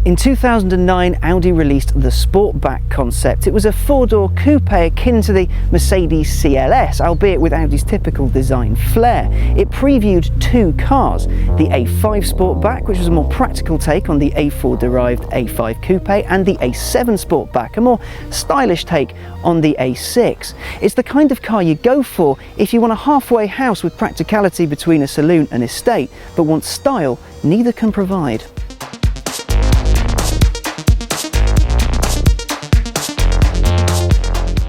In 2009, Audi released the Sportback concept. It was a four-door coupe akin to the Mercedes CLS, albeit with Audi's typical design flair. It previewed two cars, the A5 Sportback, which was a more practical take on the A4-derived A5 coupe, and the A7 Sportback, a more stylish take on the A6. It's the kind of car you go for if you want a halfway house with practicality between a saloon and estate, but want style neither can provide.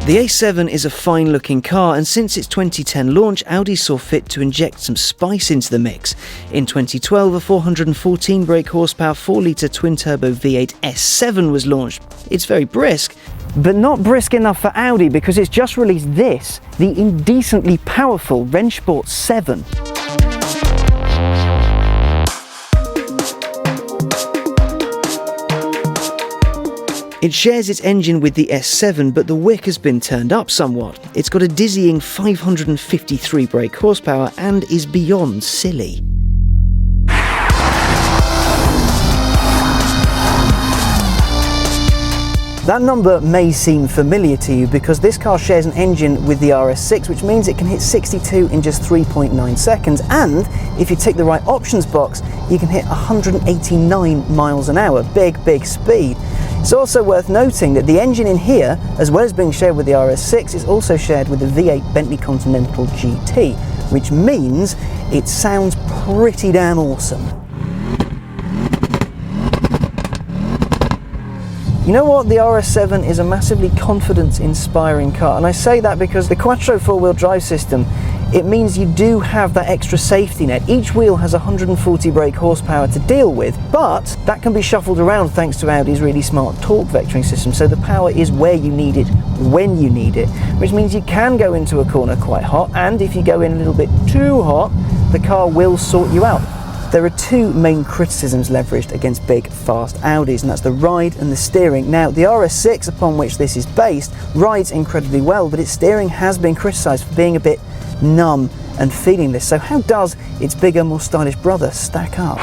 The A7 is a fine looking car, and since its 2010 launch, Audi saw fit to inject some spice into the mix. In 2012, a 414 brake horsepower 4-litre twin-turbo V8 S7 was launched. It's very brisk, but not brisk enough for Audi because it's just released this, the indecently powerful Rennsport 7. It shares its engine with the S7, but the wick has been turned up somewhat. It's got a dizzying 553 brake horsepower and is beyond silly. That number may seem familiar to you because this car shares an engine with the RS6, which means it can hit 62 in just 3.9 seconds, and if you tick the right options box, you can hit 189 miles an hour. Big speed. It's also worth noting that the engine in here, as well as being shared with the RS6, is also shared with the V8 Bentley Continental GT, which means it sounds pretty damn awesome. You know what? The RS7 is a massively confidence-inspiring car, and I say that because the Quattro four-wheel drive system, it means you do have that extra safety net. Each wheel has 140 brake horsepower to deal with, but that can be shuffled around thanks to Audi's really smart torque vectoring system, so the power is where you need it, when you need it, which means you can go into a corner quite hot, and if you go in a little bit too hot, the car will sort you out. There are two main criticisms leveraged against big, fast Audis, and that's the ride and the steering. Now, the RS6, upon which this is based, rides incredibly well, but its steering has been criticised for being a bit numb and feeling this. So how does its bigger, more stylish brother stack up?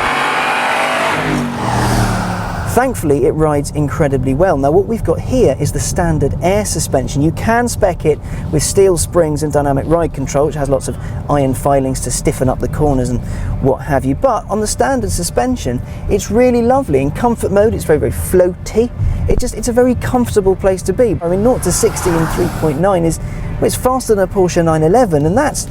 Thankfully, it rides incredibly well. Now, what we've got here is the standard air suspension. You can spec it with steel springs and dynamic ride control, which has lots of iron filings to stiffen up the corners and what have you. But on the standard suspension, it's really lovely. In comfort mode, it's very floaty. It's a very comfortable place to be. I mean, 0 to 60 in 3.9 is, well, it's faster than a Porsche 911, and that's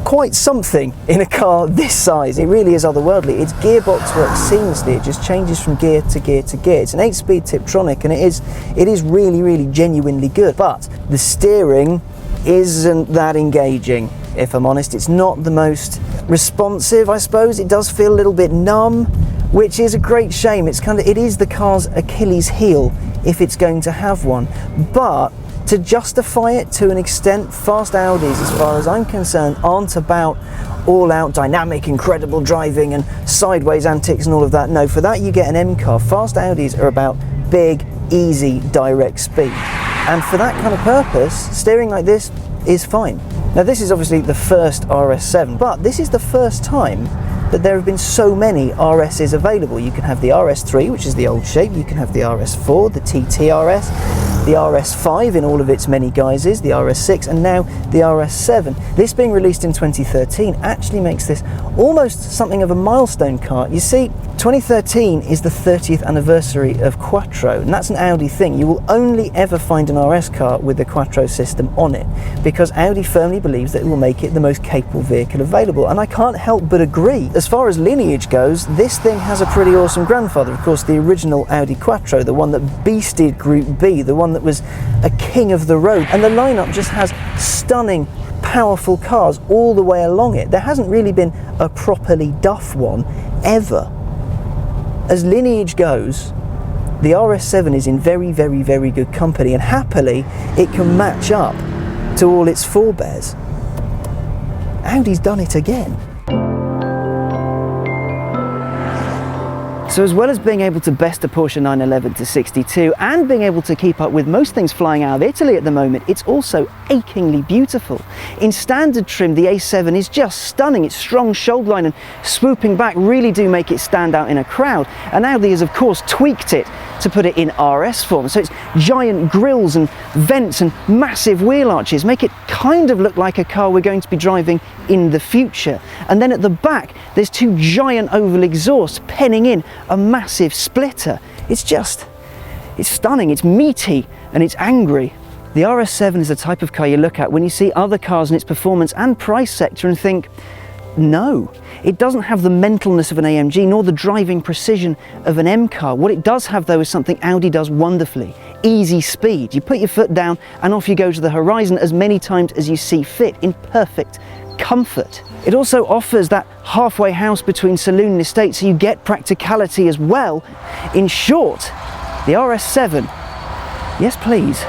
quite something in a car this size. It really is otherworldly. Its gearbox works seamlessly. It just changes from gear to gear to gear. It's an 8-speed Tiptronic, and it is really genuinely good. But the steering isn't that engaging, if I'm honest. It's not the most responsive, I suppose. It does feel a little bit numb, which is a great shame. It is the car's Achilles heel if it's going to have one. But to justify it to an extent, fast Audis, as far as I'm concerned, aren't about all-out dynamic, incredible driving and sideways antics and all of that. No, for that you get an M car. Fast Audis are about big, easy, direct speed. And for that kind of purpose, steering like this is fine. Now, this is obviously the first RS7, but this is the first time that there have been so many RSs available. You can have the RS3, which is the old shape. You can have the RS4, the TTRS, the RS5 in all of its many guises, the RS6, and now the RS7. This being released in 2013 actually makes this almost something of a milestone car. You see, 2013 is the 30th anniversary of Quattro, and that's an Audi thing. You will only ever find an RS car with the Quattro system on it, because Audi firmly believes that it will make it the most capable vehicle available, and I can't help but agree. As far as lineage goes, this thing has a pretty awesome grandfather. Of course, the original Audi Quattro, the one that beasted Group B, the one that was a king of the road, and the lineup just has stunning, powerful cars all the way along it. There hasn't really been a properly duff one ever. As lineage goes, the RS7 is in very good company, and happily it can match up to all its forebears. Audi's done it again. So as well as being able to best a Porsche 911 to 62 and being able to keep up with most things flying out of Italy at the moment, it's also achingly beautiful. In standard trim, the A7 is just stunning. Its strong shoulder line and swooping back really do make it stand out in a crowd. And Audi has of course tweaked it to put it in RS form. So it's giant grills and vents and massive wheel arches make it kind of look like a car we're going to be driving in the future. And then at the back, there's two giant oval exhausts penning in a massive splitter. It's stunning, it's meaty and it's angry. The RS7 is the type of car you look at when you see other cars in its performance and price sector and think, no, it doesn't have the mentalness of an AMG nor the driving precision of an M car. What it does have though is something Audi does wonderfully: easy speed. You put your foot down and off you go to the horizon as many times as you see fit in perfect comfort. It also offers that halfway house between saloon and estate, so you get practicality as well. In short, the RS7, yes please.